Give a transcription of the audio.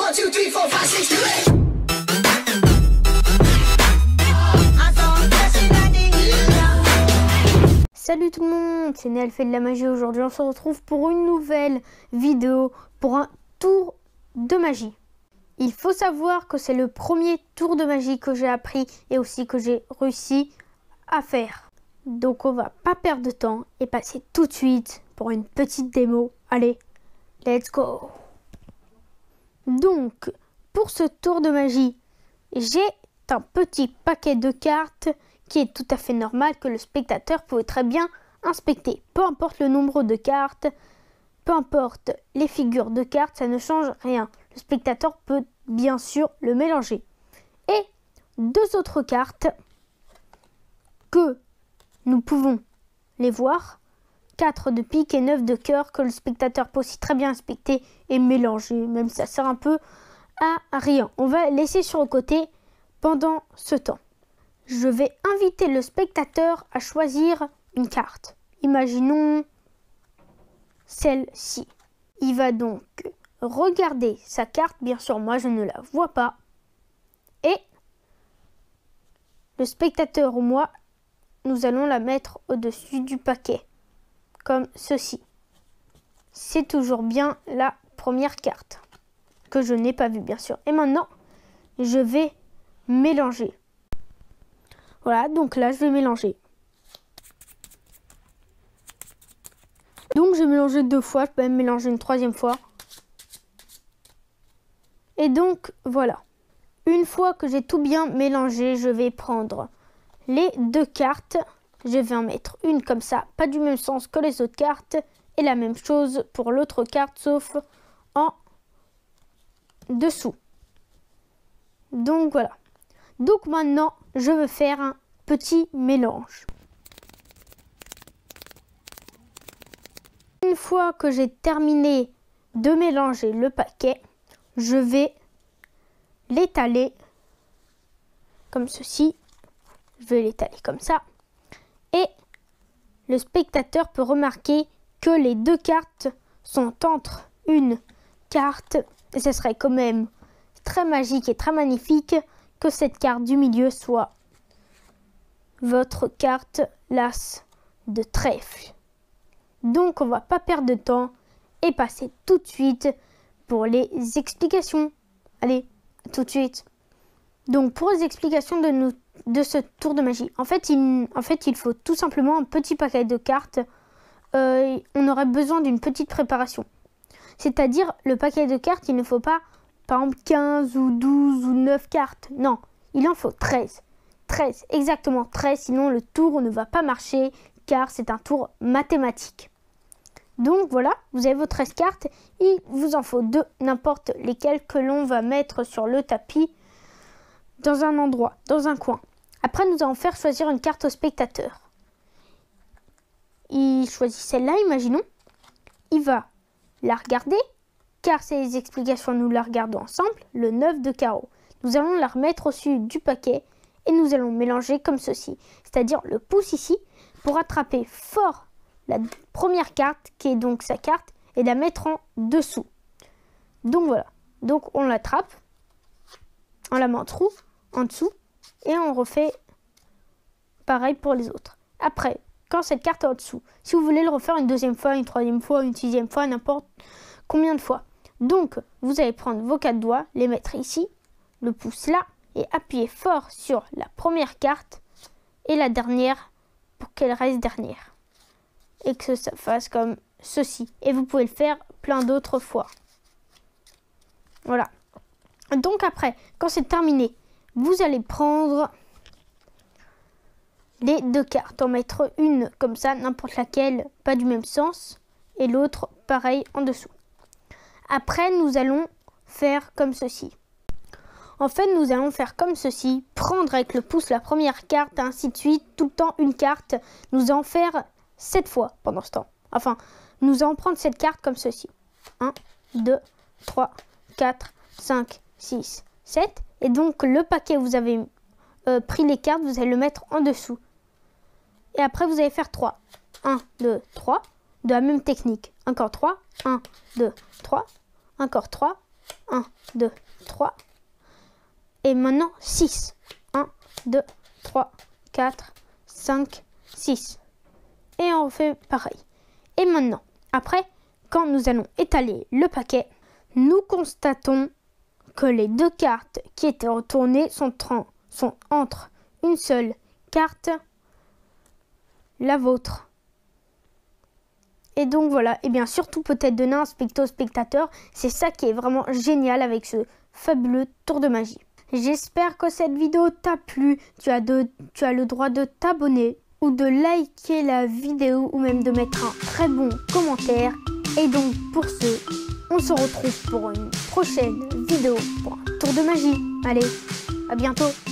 1, 2, 3, 4, 5, 6, 7. Salut tout le monde, c'est Néal fait de la magie. Aujourd'hui on se retrouve pour une nouvelle vidéo, pour un tour de magie. Il faut savoir que c'est le premier tour de magie que j'ai appris et aussi que j'ai réussi à faire. Donc on va pas perdre de temps et passer tout de suite pour une petite démo. Allez, let's go. Donc pour ce tour de magie, j'ai un petit paquet de cartes qui est tout à fait normal, que le spectateur peut très bien inspecter. Peu importe le nombre de cartes, peu importe les figures de cartes, ça ne change rien. Le spectateur peut bien sûr le mélanger. Et deux autres cartes que nous pouvons les voir, 4 de pique et 9 de cœur, que le spectateur peut aussi très bien inspecter et mélanger, même si ça sert un peu à rien. On va laisser sur le côté pendant ce temps. Je vais inviter le spectateur à choisir une carte. Imaginons celle-ci. Il va donc regarder sa carte. Bien sûr, moi, je ne la vois pas. Et le spectateur ou moi, nous allons la mettre au-dessus du paquet. Comme ceci. C'est toujours bien la première carte. Que je n'ai pas vue, bien sûr. Et maintenant, je vais mélanger. Voilà, donc là, je vais mélanger. Donc, j'ai mélangé 2 fois. Je peux même mélanger une 3e fois. Et donc, voilà. Une fois que j'ai tout bien mélangé, je vais prendre les 2 cartes. Je vais en mettre une comme ça, pas du même sens que les autres cartes. Et la même chose pour l'autre carte, sauf en dessous. Donc, voilà. Donc, maintenant, je veux faire un petit mélange. Une fois que j'ai terminé de mélanger le paquet, je vais l'étaler comme ceci. Je vais l'étaler comme ça. Et le spectateur peut remarquer que les 2 cartes sont entre une carte. Et ce serait quand même très magique et très magnifique que cette carte du milieu soit votre carte l'as de trèfle. Donc on va pas perdre de temps et passer tout de suite pour les explications. Allez, tout de suite. Donc pour les explications de ce tour de magie, en fait il faut tout simplement un petit paquet de cartes. On aurait besoin d'une petite préparation. C'est-à-dire le paquet de cartes, il ne faut pas par exemple 15 ou 12 ou 9 cartes. Non, il en faut 13. 13, exactement 13, sinon le tour ne va pas marcher car c'est un tour mathématique. Donc voilà, vous avez vos 13 cartes, il vous en faut 2, n'importe lesquelles que l'on va mettre sur le tapis dans un endroit, dans un coin. Après, nous allons faire choisir une carte au spectateur. Il choisit celle-là, imaginons. Il va la regarder, car c'est les explications, nous la regardons ensemble, le 9 de carreau. Nous allons la remettre au-dessus du paquet et nous allons mélanger comme ceci. C'est-à-dire le pouce ici pour attraper fort la première carte, qui est donc sa carte, et la mettre en dessous. Donc voilà. Donc on l'attrape, on la met en dessous, et on refait pareil pour les autres. Après, quand cette carte est en dessous, si vous voulez le refaire une 2e fois, une 3e fois, une 6e fois, n'importe combien de fois. Donc, vous allez prendre vos 4 doigts, les mettre ici, le pouce là, et appuyer fort sur la première carte et la dernière pour qu'elle reste dernière. Et que ça fasse comme ceci. Et vous pouvez le faire plein d'autres fois. Voilà. Donc après, quand c'est terminé, vous allez prendre les 2 cartes. En mettre une comme ça, n'importe laquelle, pas du même sens. Et l'autre, pareil, en dessous. Après, nous allons faire comme ceci. En fait, nous allons faire comme ceci. Prendre avec le pouce la première carte, ainsi de suite. Tout le temps une carte. Nous allons faire 7 fois pendant ce temps. Enfin, nous allons prendre cette carte comme ceci. 1, 2, 3, 4, 5, 6, 7. Et donc, le paquet, vous avez pris les cartes, vous allez le mettre en dessous. Et après, vous allez faire 3. 1, 2, 3. De la même technique. Encore 3. 1, 2, 3. Encore 3. 1, 2, 3. Et maintenant 6. 1, 2, 3, 4, 5, 6. Et on refait pareil. Et maintenant, après, quand nous allons étaler le paquet, nous constatons que les deux cartes qui étaient retournées sont entre une seule carte, la vôtre. Et donc voilà, et bien surtout peut-être donner un spectateur au spectateur, c'est ça qui est vraiment génial avec ce fabuleux tour de magie. J'espère que cette vidéo t'a plu, tu as le droit de t'abonner ou de liker la vidéo ou même de mettre un très bon commentaire. Et donc pour ce, on se retrouve pour une prochaine vidéo pour un tour de magie. Allez, à bientôt!